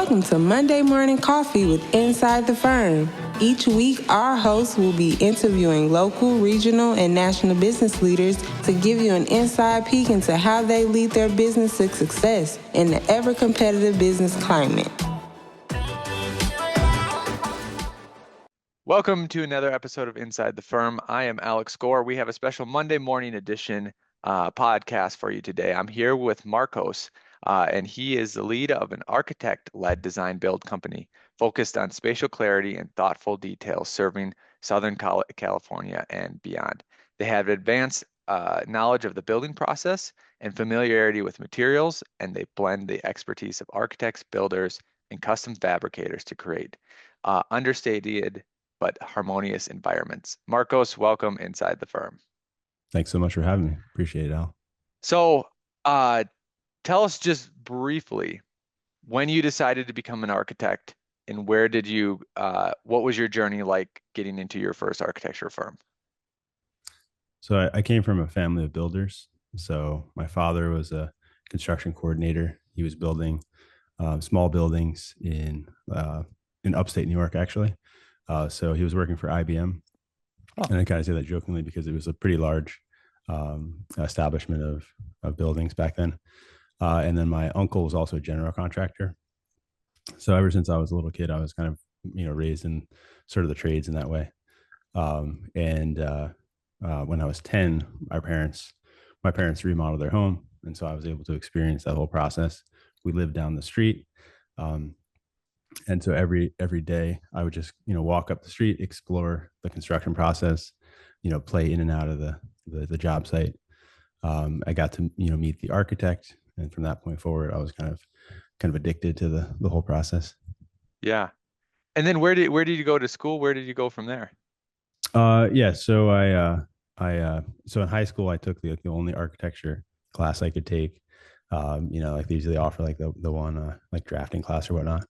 Welcome to Monday Morning Coffee with Inside the Firm. Each week, our hosts will be interviewing local, regional, and national business leaders to give you an inside peek into how they lead their business to success in the ever-competitive business climate. Welcome to another episode of Inside the Firm. I am Alex Gore. We have a special Monday morning edition podcast for you today. I'm here with Marcos, and he is the lead of an architect-led design build company focused on spatial clarity and thoughtful details serving Southern California and beyond. They have advanced knowledge of the building process and familiarity with materials, and they blend the expertise of architects, builders, and custom fabricators to create understated but harmonious environments. Marcos, welcome inside the firm. Thanks so much for having me. Appreciate it, Al. So tell us just briefly when you decided to become an architect and where did you, what was your journey like getting into your first architecture firm? So I came from a family of builders. So my father was a construction coordinator. He was building small buildings in upstate New York, actually. So he was working for IBM. Oh. And I kind of say that jokingly because it was a pretty large establishment of buildings back then. And then my uncle was also a general contractor. So ever since I was a little kid, I was kind of, raised in sort of the trades in that way. When I was 10, my parents remodeled their home. And so I was able to experience that whole process. We lived down the street. And so every day I would just, walk up the street, explore the construction process, play in and out of the job site. I got to, meet the architect. And from that point forward, I was kind of addicted to the whole process. Yeah. And then where did you go to school? Where did you go from there? Yeah. So so in high school, I took the only architecture class I could take. Like they usually offer like the one like drafting class or whatnot.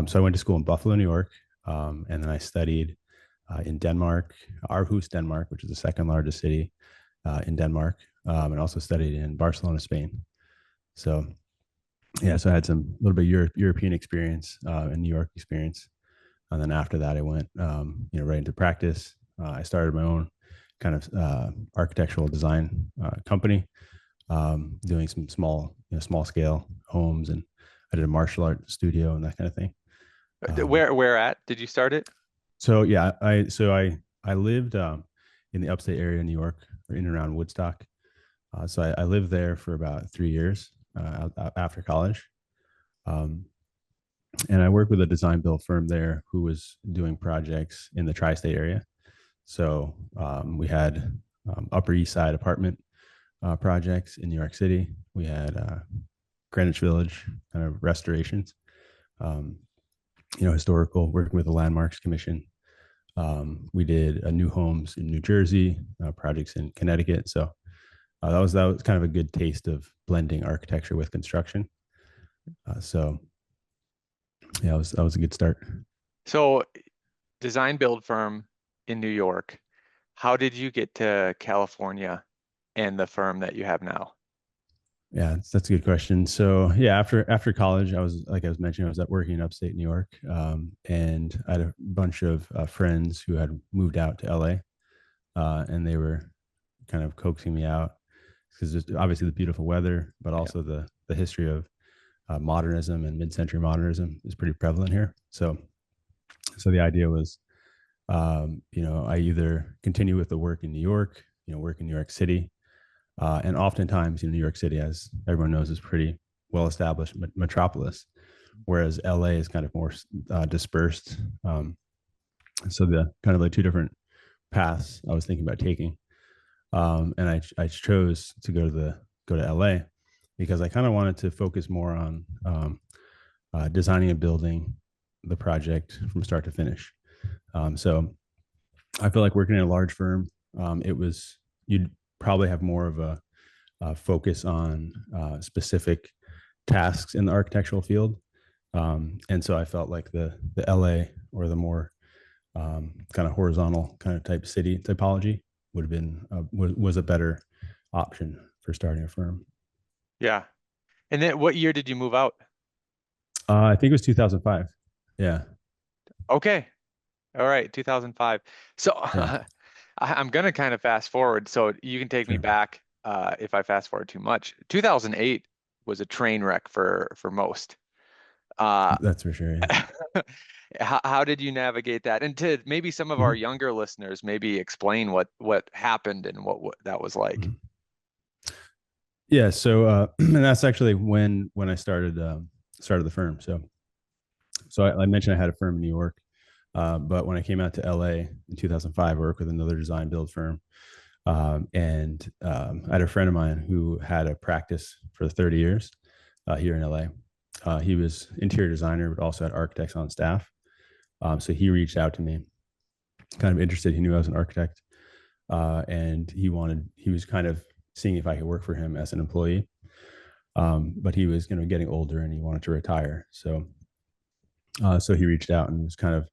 So I went to school in Buffalo, New York, and then I studied in Denmark, Aarhus, Denmark, which is the second largest city in Denmark, and also studied in Barcelona, Spain. So, yeah, so I had some little bit of European experience and New York experience, and then after that, I went, right into practice. I started my own kind of architectural design company, doing some small scale homes, and I did a martial art studio and that kind of thing. Where at did you start it? So yeah, I lived in the upstate area of New York, or in and around Woodstock. So I lived there for about 3 years after college, and I worked with a design build firm there who was doing projects in the tri-state area. So we had Upper East Side apartment projects in New York City. We had Greenwich Village kind of restorations, historical, working with the Landmarks Commission. We did new homes in New Jersey, projects in Connecticut. So that was kind of a good taste of blending architecture with construction. So yeah, that was a good start. So design build firm in New York. How did you get to California and the firm that you have now? Yeah, that's a good question. So yeah, after college, I was mentioning, I was working in upstate New York, and I had a bunch of friends who had moved out to LA, and they were kind of coaxing me out because there's obviously the beautiful weather, but also the history of modernism and mid-century modernism is pretty prevalent here. So the idea was, I either continue with the work in New York, work in New York City. And oftentimes, New York City, as everyone knows, is pretty well-established metropolis, whereas LA is kind of more dispersed. So the kind of like two different paths I was thinking about taking, and I chose to go to LA because I kind of wanted to focus more on designing and building the project from start to finish. So I feel like working in a large firm, you'd probably have more of a focus on specific tasks in the architectural field. And so I felt like the LA or the more kind of horizontal kind of type city typology would have been was a better option for starting a firm. Yeah. And then what year did you move out? I think it was 2005. Yeah. Okay. All right. 2005. So Yeah. I'm going to kind of fast forward. So you can take me Sure. back if I fast forward too much. 2008 was a train wreck for most. Uh, That's for sure. Yeah. how did you navigate that? And to maybe some of our Mhm. younger listeners, maybe explain what happened and what that was like. Mhm. Yeah. So, and that's actually when I started the firm. So I mentioned I had a firm in New York, but when I came out to LA in 2005, I worked with another design build firm. And I had a friend of mine who had a practice for 30 years here in LA. He was interior designer, but also had architects on staff. So he reached out to me, kind of interested. He knew I was an architect, and he was kind of seeing if I could work for him as an employee. But he was, getting older and he wanted to retire. So he reached out and was kind of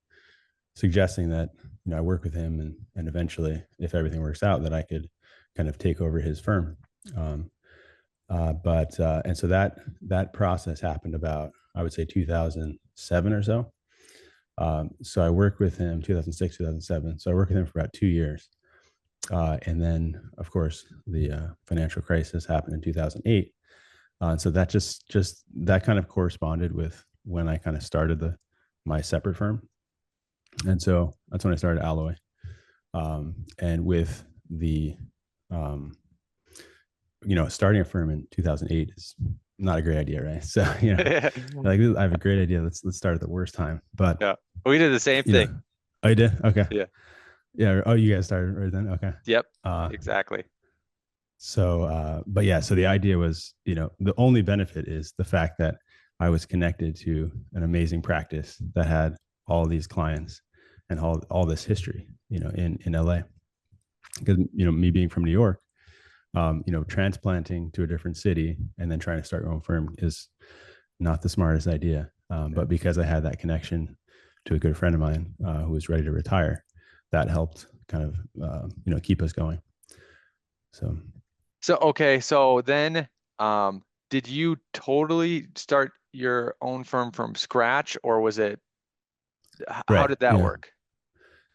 suggesting that I work with him, and eventually, if everything works out, that I could kind of take over his firm. Um, but and so that process happened about, I would say, 2007 or so. So I worked with him 2006, 2007. So I worked with him for about 2 years, and then of course the financial crisis happened in 2008. And so that just that kind of corresponded with when I kind of started the my separate firm, and so that's when I started Alloy. And with the um, starting a firm in 2008 is not a great idea, right? So like, I have a great idea. Let's start at the worst time. But Yeah. We did the same you know, thing. oh, you did? Okay. Yeah. Yeah. Oh, you guys started right then. Okay. Yep. Uh, Exactly. but yeah, so the idea was, the only benefit is the fact that I was connected to an amazing practice that had all these clients and all this history, in LA. Because me being from New York, transplanting to a different city and then trying to start your own firm is not the smartest idea. Yeah. But because I had that connection to a good friend of mine who was ready to retire, that helped kind of keep us going. So So okay, so then did you totally start your own firm from scratch or was it how right, did that yeah. work?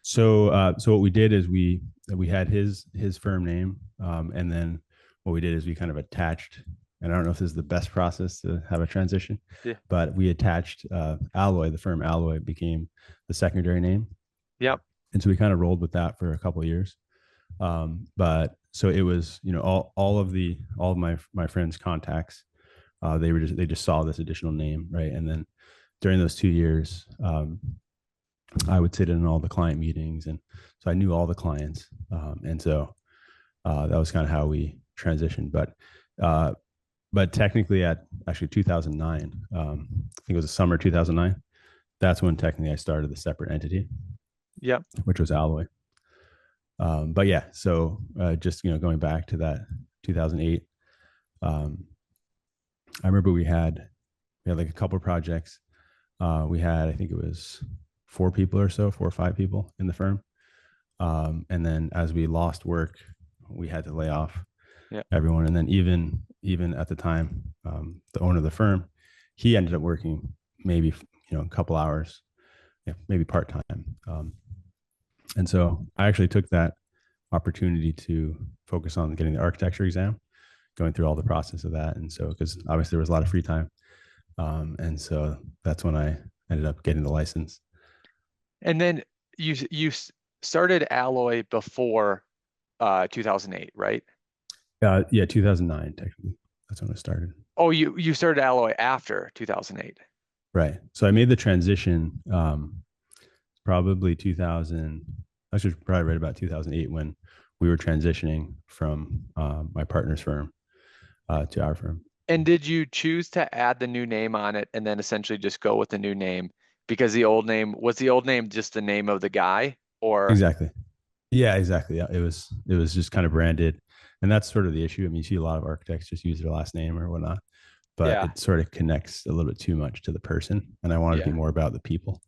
So what we did is we had his firm name, and then what we did is we kind of attached. And I don't know if this is the best process to have a transition, Yeah. but we attached Alloy. The firm Alloy became the secondary name, Yep. and so we kind of rolled with that for a couple of years. But so it was, all of my friends' contacts. They just saw this additional name, right? And then during those 2 years, I would sit in all the client meetings, and so I knew all the clients, and so that was kind of how we transitioned. Uh, but technically, at actually 2009, I think it was the summer 2009. That's when technically I started the separate entity, Yep. which was Alloy. But yeah, so just going back to that 2008, um, I remember we had like a couple of projects. We had, I think it was 4 people or so, 4 or 5 people in the firm. And then as we lost work, we had to lay off Yeah. everyone. And then even at the time, the owner of the firm, he ended up working maybe a couple hours, yeah, maybe part time. And so I actually took that opportunity to focus on getting the architecture exam, going through all the process of that. And so because obviously there was a lot of free time, and so that's when I ended up getting the license. And then you started Alloy before 2008, right? Yeah, 2009 technically. That's when I started. Oh, you started Alloy after 2008. Right. So I made the transition probably 2000. Actually, probably right about 2008 when we were transitioning from my partner's firm to our firm. And did you choose to add the new name on it and then essentially just go with the new name because the old name just the name of the guy or Exactly. Yeah, exactly. Yeah, it was just kind of branded, and that's sort of the issue. I mean, you see a lot of architects just use their last name or whatnot, but yeah, it sort of connects a little bit too much to the person, and I wanted to be yeah. more about the people.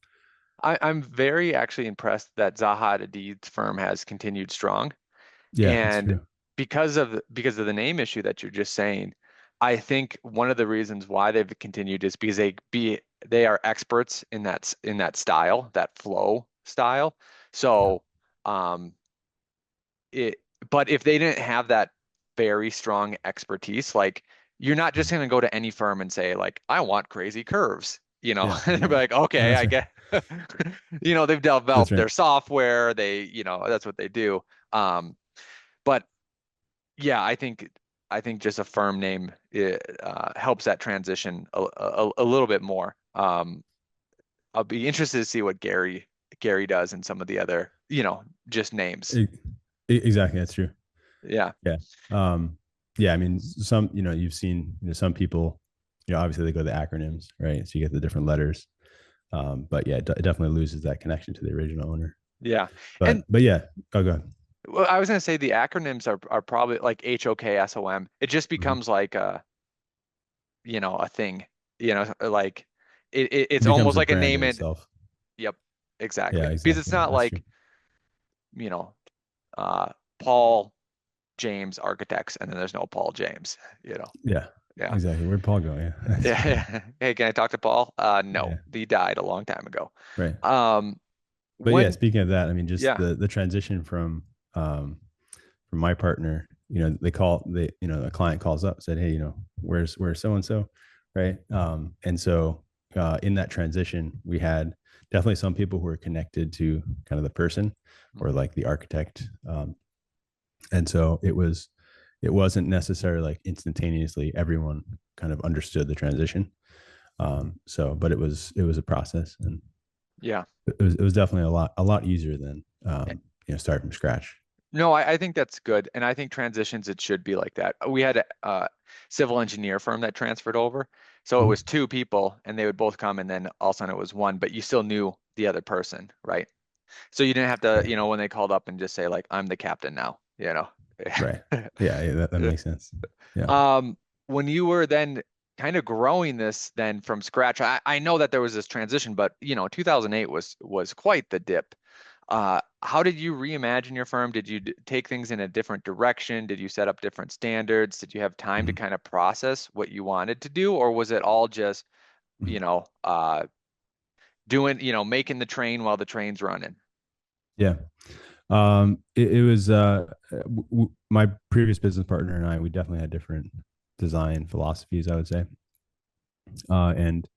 I'm very actually impressed that Zaha Hadid's firm has continued strong. Yeah, it's And true. because of the name issue that you're just saying, I think one of the reasons why they've continued is because they are experts in that style, that flow style. Yeah. So it but if they didn't have that very strong expertise, like you're not just going to go to any firm and say like I want crazy curves, Yeah. and they'll be like, okay, That's I right. get they've That's developed right. their software, that's what they do. But yeah, I think just a firm name helps that transition a little bit more. I'll be interested to see what Gary does and some of the other, just names. E- exactly. That's true. Yeah. Yeah. Um, yeah. I mean, some, you've seen, some people, obviously they go the acronyms, right? So you get the different letters. But yeah, it definitely loses that connection to the original owner. Yeah. And But yeah, oh, go ahead. well, I was going to say the acronyms are probably like HOKSOM. It just Mhm. becomes like a thing, like It it's becomes almost a like a brand name in and itself. yep, Yeah, exactly. Because it's exactly. not That's true. like, you know, uh Paul James Architects and then there's no Paul James. Yeah, Yeah. exactly. Where'd Paul go? Yeah, that's true. Yeah. Hey, can I talk to Paul? No, Yeah, he died a long time ago. right. Um, But yeah, when, speaking of that, I mean, just yeah. the transition um from my partner, a client calls up, said, hey, where's so and so, right? And so in that transition, we had definitely some people who were connected to kind of the person or Mhm. like the architect, and so it wasn't necessarily like instantaneously everyone kind of understood the transition. So, but it was a process, and Yeah. it was definitely a lot easier than start from scratch. No, I think that's good. And I think transitions, it should be like that. We had a civil engineer firm that transferred over. So it was Mhm. two people and they would both come and then all of a sudden it was one, but you still knew the other person, right? So you didn't have to, Right. when they called up and just say like, I'm the captain now. Right. Yeah, yeah, that makes sense. Yeah. Um, when you were then kind of growing this then from scratch, I know that there was this transition, but 2008 was quite the dip. How did you reimagine your firm? Did you take things in a different direction? Did you set up different standards? Did you have time to Mhm. kind of process what you wanted to do, or was it all just, Mhm. doing, making the train while the train's running? Yeah. It was my previous business partner and I, we definitely had different design philosophies, I would say. And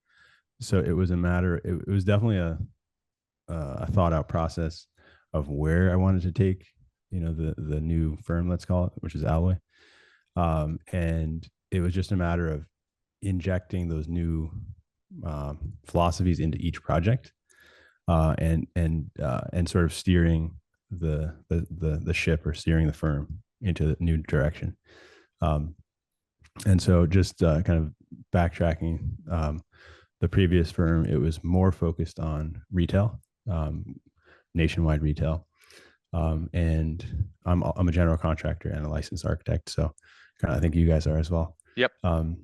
so it was a matter, it was definitely a thought out process of where I wanted to take, the new firm, let's call it, which is Alloy. And it was just a matter of injecting those new philosophies into each project, and sort of steering the ship, or steering the firm into the new direction. Um, and so just kind of backtracking, the previous firm, it was more focused on retail, nationwide retail. And I'm a general contractor and a licensed architect, so kind of I think you guys are as well. Yep. Um,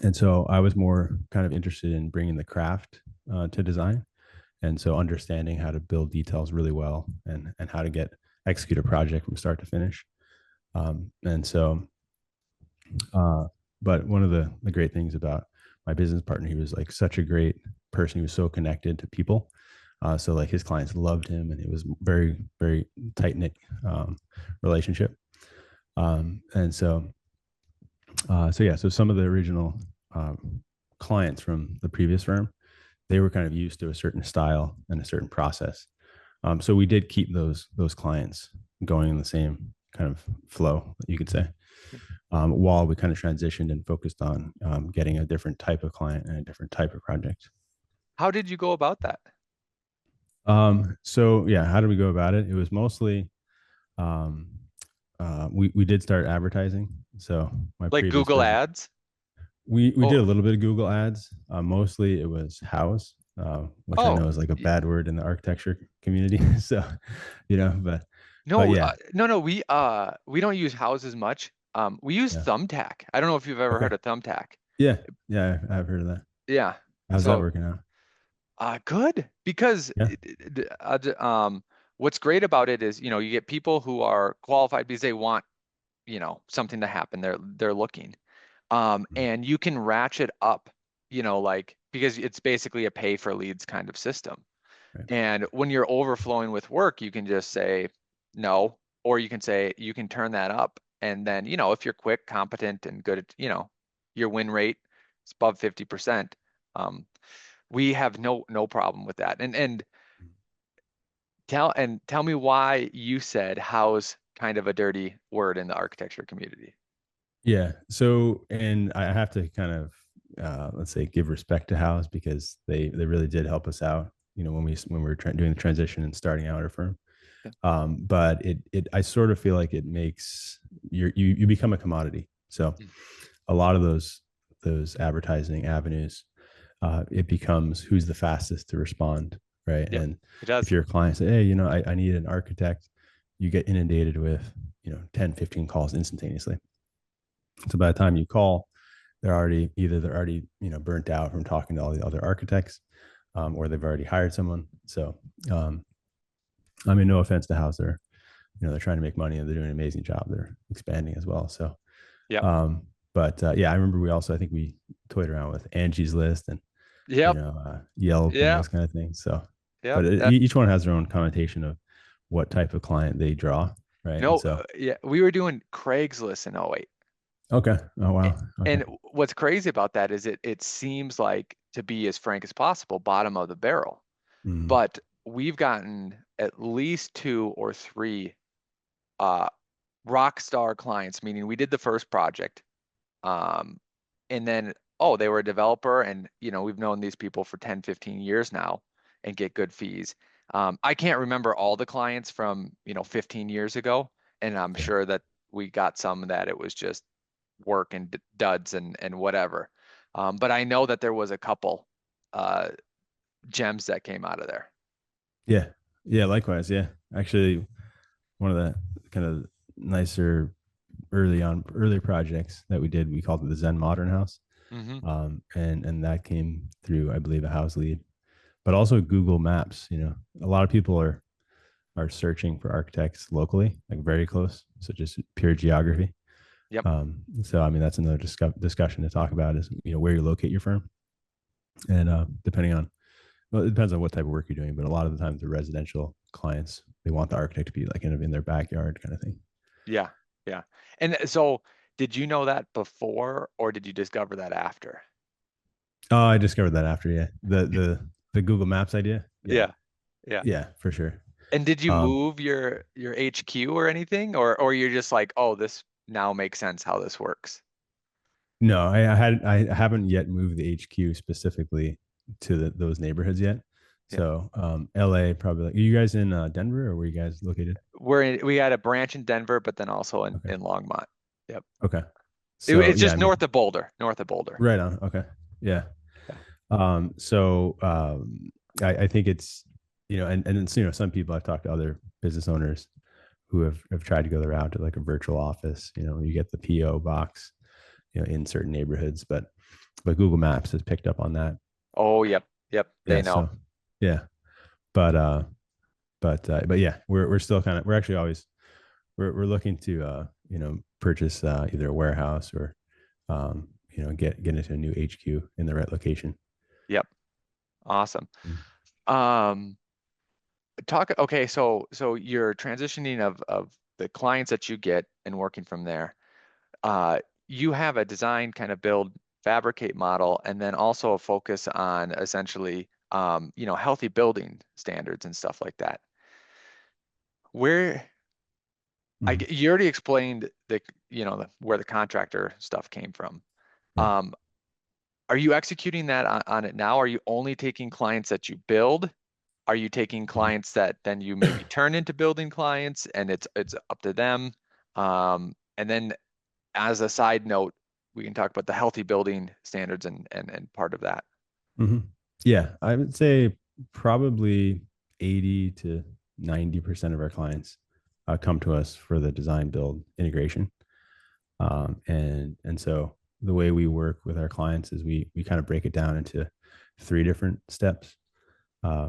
and so I was more kind of interested in bringing the craft to design, and so understanding how to build details really well, and how to execute a project from start to finish. And so, uh, but one of the great things about my business partner, he was like such a great person. He was so connected to people. So like his clients loved him, and it was very, very tight knit relationship. And so yeah, so some of the original clients from the previous firm, they were kind of used to a certain style and a certain process. So we did keep those clients going in the same kind of flow, you could say, while we kind of transitioned and focused on getting a different type of client and a different type of project. How did you go about that? So yeah, how did we go about it? It was mostly um, we did start advertising. So my Like previous Google business, Ads? we did a Oh, little bit of Google ads. Mostly it was house, which I oh, know is like a y- bad word in the architecture community. So, but no, yeah, no, we don't use houses much. We use yeah, Thumbtack. I don't know if you've ever okay, heard of Thumbtack. yeah, yeah. I've heard of that. Yeah. How's that So, working out? good because Yeah. what's great about it is, you get people who are qualified because they want, something to happen. They're looking. And you can ratchet up, like because it's basically a pay for leads kind of system. Right. And when you're overflowing with work, you can just say no, or you can say you can turn that up. And then, if you're quick, competent, and good at, your win rate is above 50%. We have no problem with that. And tell me why you said house kind of a dirty word in the architecture community. Yeah. So, and I have to kind of, let's say, give respect to House because they really did help us out. When we were doing the transition and starting out our firm. Yeah. But I sort of feel like it makes you become a commodity. So, Mm. a lot of those advertising avenues, it becomes who's the fastest to respond, right? Yep, And it if does. your client say, hey, I need an architect, you get inundated with 10, 15 calls instantaneously. So by the time you call, they're already burnt out from talking to all the other architects, or they've already hired someone. So I mean, no offense to Hauser, they're trying to make money and they're doing an amazing job. They're expanding as well. So, Yep. but yeah, I remember I think we toyed around with Angie's List and Yep. Yelp and Yeah. those kind of things. So, Yep. but each one has their own connotation of what type of client they draw, right? And No, so, yeah, we were doing Craigslist in '08. okay, oh A- wow, okay, And what's crazy about that is it seems like, to be as frank as possible, bottom of the barrel. mm, But we've gotten at least 2 or 3 uh, rock star clients, meaning we did the first project, um, and then, they were a developer, and we've known these people for 10, 15 years now and get good fees. I can't remember all the clients from 15 years ago, and I'm yeah, sure that we got some that it was just work and duds and whatever. But I know that there was a couple uh, gems that came out of there. yeah, yeah. Likewise, yeah. Actually, one of the kind of nicer earlier projects that we did, we called it the Zen Modern House, Hmm. and that came through, I believe, a house lead, but also Google Maps. A lot of people are searching for architects locally, like very close, so just pure geography. Yep. So I mean, that's another discussion to talk about is where you locate your firm, and depending on, well, it depends on what type of work you're doing, but a lot of the times the residential clients, they want the architect to be like in their backyard kind of thing. Yeah. Yeah. And so, did you know that before, or did you discover that after? Oh, I discovered that after, yeah. The Google Maps idea. Yeah. Yeah. Yeah. Yeah, for sure. And did you Um, move your HQ or anything, or you're just like, oh, this now makes sense how this works? no, I haven't yet moved the HQ specifically to those neighborhoods yet. Yeah. So LA probably, like, are you guys in Denver or where you guys located? We had a branch in Denver, but then also in Okay. in Longmont. Yep. Okay. So It's yeah, just I mean, north of Boulder, north of Boulder. right on. Okay. Yeah. Yeah. So I think it's, and it's, some people, I've talked to other business owners who have tried to go the route to like a virtual office. You get the PO box, in certain neighborhoods, but Google Maps has picked up on that. Oh, yep. Yep. They Yeah. know. So yeah, but but yeah, we're still kind of, we're actually always, we're looking to purchase either a warehouse or get into a new HQ in the right location. Yep. Awesome. Mm. Um, okay, so you're transitioning of the clients that you get and working from there. Uh, you have a design, kind of build, fabricate model, and then also a focus on essentially healthy building standards and stuff like that. Where Mhm. you already explained where the contractor stuff came from. Yeah. Um, are you executing that on it now? Are you only taking clients that you build? Are you taking Mhm. clients that then you maybe turn into building clients, and it's up to them? And then, as a side note, we can talk about the healthy building standards and part of that. Mhm. Yeah, I would say probably 80 to 90% of our clients come to us for the design build integration. And so the way we work with our clients is we kind of break it down into 3 different steps.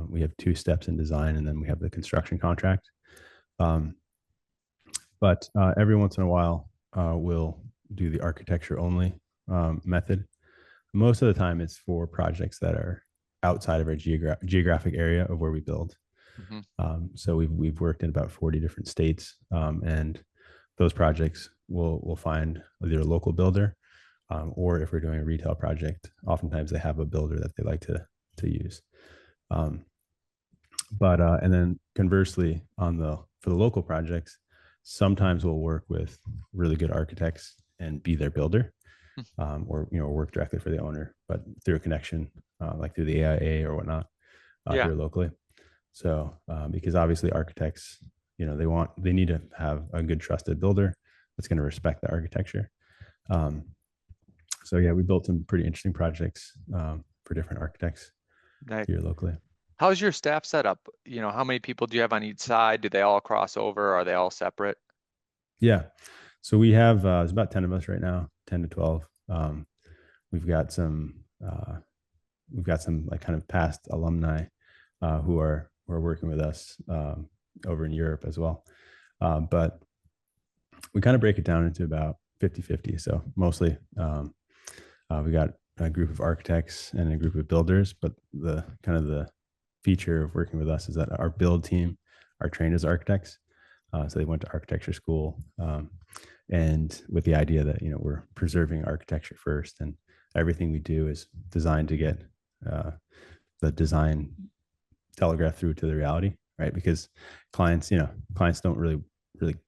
We have 2 steps in design, and then we have the construction contract. Um, but every once in a while, we'll do the architecture only method, Most of the time, it's for projects that are outside of our geographic area of where we build. Hmm. So we've worked in about 40 different states, and those projects will find either a local builder, or if we're doing a retail project, oftentimes they have a builder that they like to use. Um, but and then conversely, for the local projects, sometimes we'll work with really good architects and be their builder, or work directly for the owner, but through a connection, like through the AIA or whatnot, Yeah, here locally. So because obviously architects, they need to have a good trusted builder that's going to respect the architecture. Um, so yeah, we built some pretty interesting projects for different architects nice. here locally. How's your staff set up? How many people do you have on each side? Do they all cross over? Are they all separate? Yeah. So we have there's about 10 of us right now, 10 to 12. We've got some like kind of past alumni who are working with us over in Europe as well. But we kind of break it down into about 50-50. So mostly we got a group of architects and a group of builders, but the feature of working with us is that our build team are trained as architects. So they went to architecture school, and with the idea that we're preserving architecture first, and everything we do is designed to get the design telegraphed through to the reality, right? Because clients don't really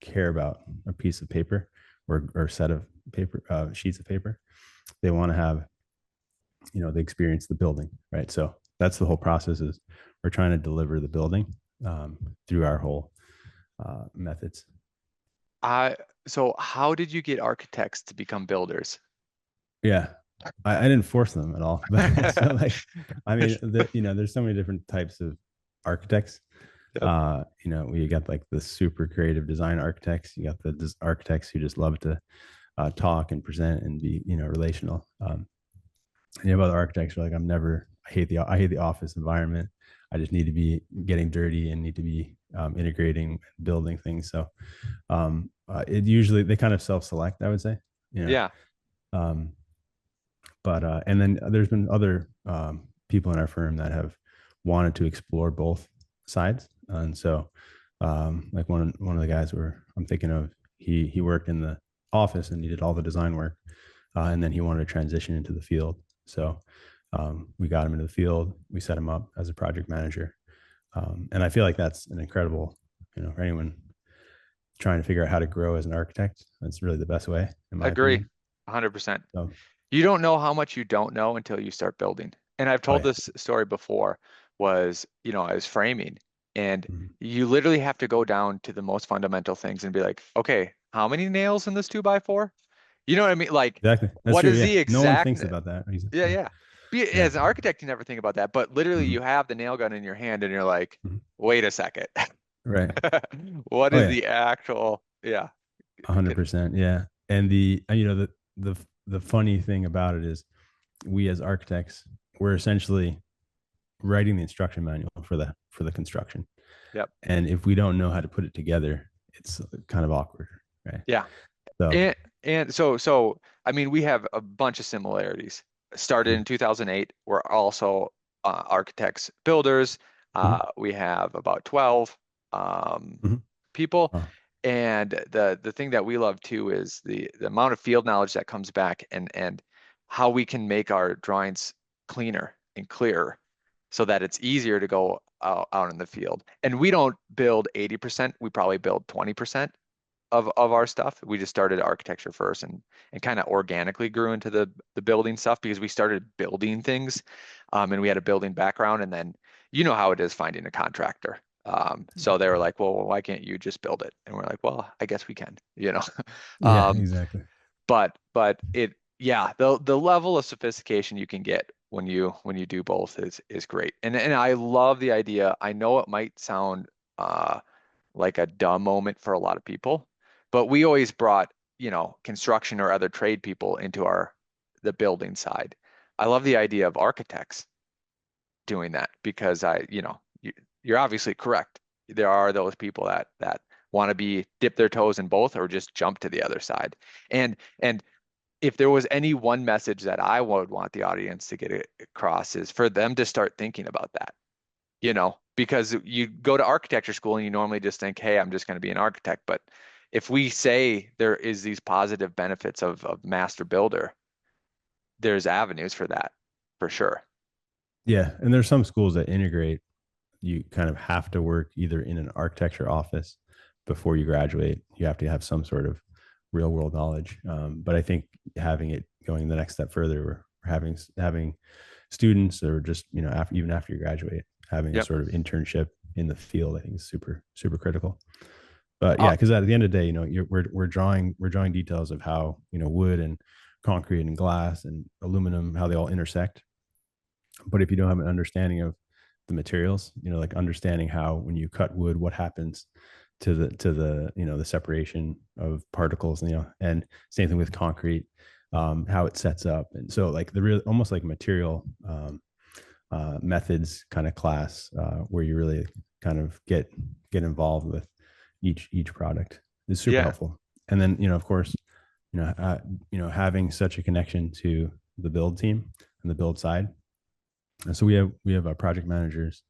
care about a piece of paper or set of paper sheets of paper. They want to have the experience, the building, right? So that's the whole process. Is we're trying to deliver the building through our whole methods. I so how did you get architects to become builders? Yeah, I didn't force them at all, but so like, I mean, there's so many different types of architects. Yep. We got like the super creative design architects. You got the architects who just love to talk and present and be relational. And you have other architects who are like, I hate the office environment. I just need to be getting dirty and need to be integrating, building things. So it usually they kind of self-select, I would say. You know, Yeah, um, but and then there's been other people in our firm that have wanted to explore both sides, and so like one of the guys where I'm thinking of, he worked in the office and he did all the design work, and then he wanted to transition into the field. So we got him into the field. We set him up as a project manager, and I feel like that's an incredible, for anyone trying to figure out how to grow as an architect. That's really the best way, in my agree. opinion. 100%. So You don't know how much you don't know until you start building. And I've oh told yeah. this story before, was, I was framing, and Mhm. you literally have to go down to the most fundamental things and be like, okay, how many nails in this 2x4? You know what I mean? Like, Exactly. That's what true. is Yeah. the No one exact, thinks about that. yeah, Yeah. yeah. Yeah. As an architect, you never think about that, but literally Mhm. you have the nail gun in your hand and you're like, Mhm. wait a second. Right. What Oh is yeah. the actual, yeah. 100%. Yeah. And the funny thing about it is, we as architects, we're essentially writing the instruction manual for the construction. Yep. And if we don't know how to put it together, it's kind of awkward, right? Yeah. So And I mean, we have a bunch of similarities. Started mhm. in 2008. We're also architects, builders. Mhm. We have about 12 um, Mhm. people. Oh, And the thing that we love too is the amount of field knowledge that comes back, and how we can make our drawings cleaner and clearer so that it's easier to go out in the field. And we don't build 80%, we probably build 20% of our stuff. We just started architecture first, and kind of organically grew into the building stuff because we started building things, and we had a building background. And then you know how it is finding a contractor. So they were like, well, why can't you just build it? And we're like, well, I guess we can, you know. yeah, Um, exactly. but yeah, the level of sophistication you can get when you do both is great. And I love the idea. I know it might sound like a dumb moment for a lot of people, but we always brought, construction or other trade people into the building side. I love the idea of architects doing that because you're obviously correct. There are those people that want to dip their toes in both or just jump to the other side. And if there was any one message that I would want the audience to get across is for them to start thinking about that, because you go to architecture school and you normally just think, hey, I'm just going to be an architect. But if we say there is these positive benefits of master builder, there's avenues for that for sure. Yeah. And there's some schools that integrate, you kind of have to work either in an architecture office before you graduate. You have to have some sort of real world knowledge. But I think having it going the next step further, we're having students, or just, even after you graduate, having a Yep. sort of internship in the field, I think is super, super critical. But Uh, yeah, because at the end of the day, we're drawing details of how, wood and concrete and glass and aluminum, how they all intersect. But if you don't have an understanding of the materials, like understanding how, when you cut wood, what happens to the the separation of particles, and same thing with concrete, how it sets up. And so, like, the real, almost like material methods kind of class, where you really kind of get involved with each product, is super yeah. helpful. And then, of course, having such a connection to the build team and the build side. And so we have our project managers,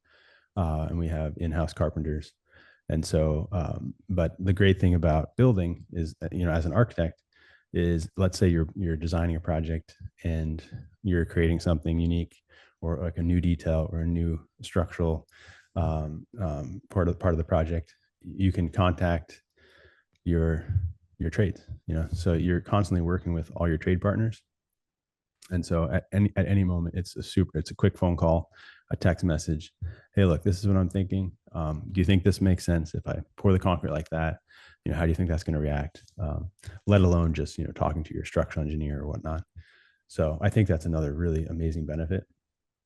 and we have in-house carpenters. And so, but the great thing about building is that, as an architect, is, let's say you're designing a project and you're creating something unique, or like a new detail or a new structural part of the project. You can contact your trades. So you're constantly working with all your trade partners. And so at any moment, it's a quick phone call, a text message. Hey, look, this is what I'm thinking. Do you think this makes sense if I pour the concrete like that? How do you think that's going to react? Let alone just, talking to your structural engineer or whatnot. So I think that's another really amazing benefit.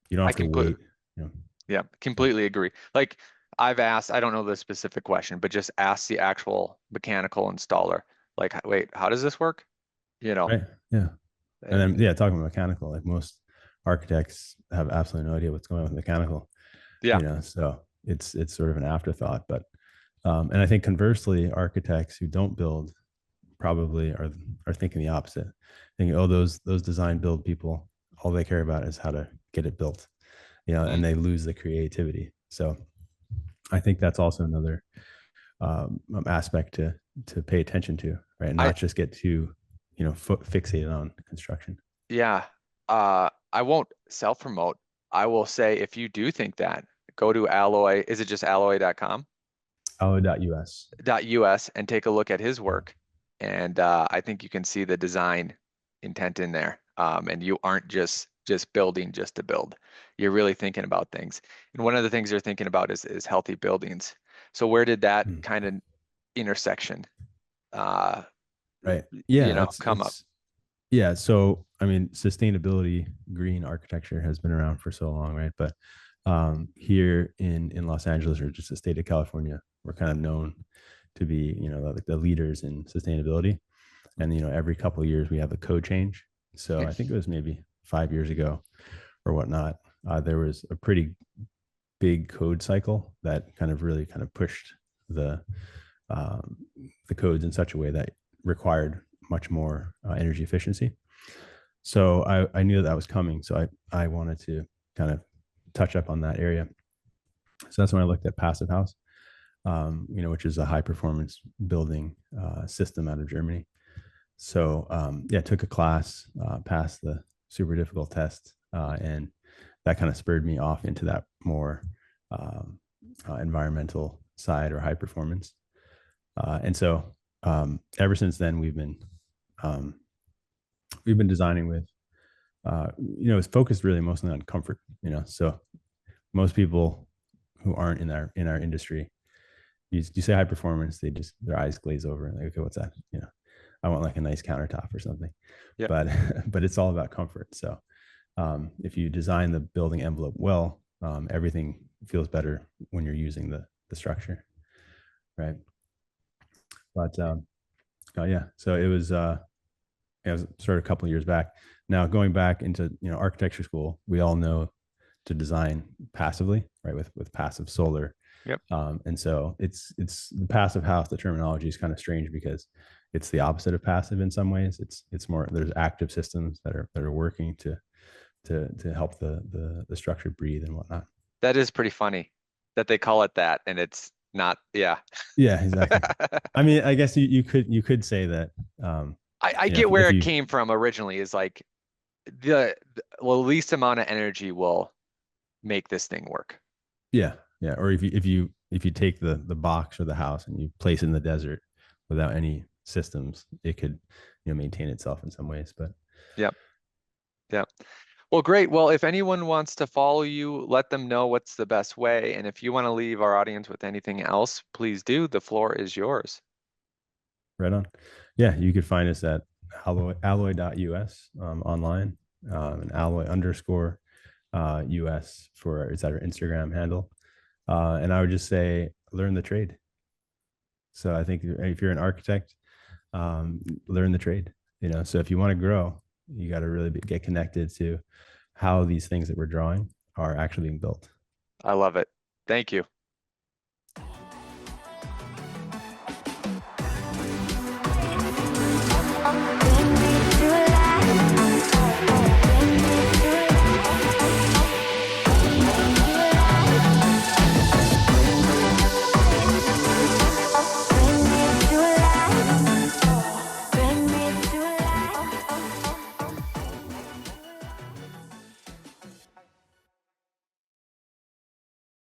You don't I have to completely, wait, you know. yeah, completely agree. Like, I've asked, I don't know the specific question, but just ask the actual mechanical installer, like, wait, how does this work? You know, Right. Yeah. And and then, yeah, talking about mechanical, like, most architects have absolutely no idea what's going on with mechanical, yeah, so it's sort of an afterthought. But and I think conversely, architects who don't build probably are thinking the opposite, thinking, oh, those design build people, all they care about is how to get it built, mm, and they lose the creativity. So I think that's also another aspect to pay attention to, right? And I, not just get too, fixated on construction. yeah, I won't self-promote. I will say, if you do think that, go to Alloy, is it just alloy.com? Allo.us. .us and take a look at his work. And I think you can see the design intent in there. And you aren't just building just to build. You're really thinking about things. And one of the things you're thinking about is healthy buildings. So where did that Mm. kind of intersection uh, Right. Yeah, come up? yeah. So, I mean, sustainability, green architecture has been around for so long, right? But here in Los Angeles, or just the state of California, we're kind of known to be, the leaders in sustainability. And, every couple of years we have a code change. So I think it was maybe 5 years ago or whatnot. There was a pretty big code cycle that kind of really kind of pushed the um, the codes in such a way that required much more energy efficiency. So I knew that was coming. So I wanted to kind of touch up on that area. So that's when I looked at Passive House, which is a high performance building system out of Germany. So yeah, took a class, passed the super difficult test, and that kind of spurred me off into that more environmental side, or high performance. And so ever since then, um, we've been designing with, it's focused really mostly on comfort. So most people who aren't in our industry, you say high performance, their eyes glaze over, and like, okay, what's that? I want like a nice countertop or something. Yeah. But but it's all about comfort. So if you design the building envelope well, everything feels better when you're using the structure, right? But oh yeah, so it was sort of a couple of years back. Now, going back into, architecture school, we all know to design passively, right? With passive solar. Yep. And so it's the passive house. The terminology is kind of strange because it's the opposite of passive in some ways. It's more, there's active systems that are working to help the structure breathe and whatnot. That is pretty funny that they call it that and it's not. Yeah. Yeah, exactly. I mean, I guess you could say that. I You know, get where if it you, came from originally is like the least amount of energy will make this thing work. yeah, yeah, or if you take the box or the house and you place it in the desert without any systems, it could, maintain itself in some ways. But Yep. Yep. Well, great. Well, if anyone wants to follow you, let them know what's the best way. And if you want to leave our audience with anything else, please do. The floor is yours. right on. Yeah, you could find us at alloy.us online, and alloy underscore US for it's our Instagram handle. And I would just say learn the trade. So I think if you're an architect, learn the trade. So if you want to grow, you got to really get connected to how these things that we're drawing are actually being built. I love it. Thank you.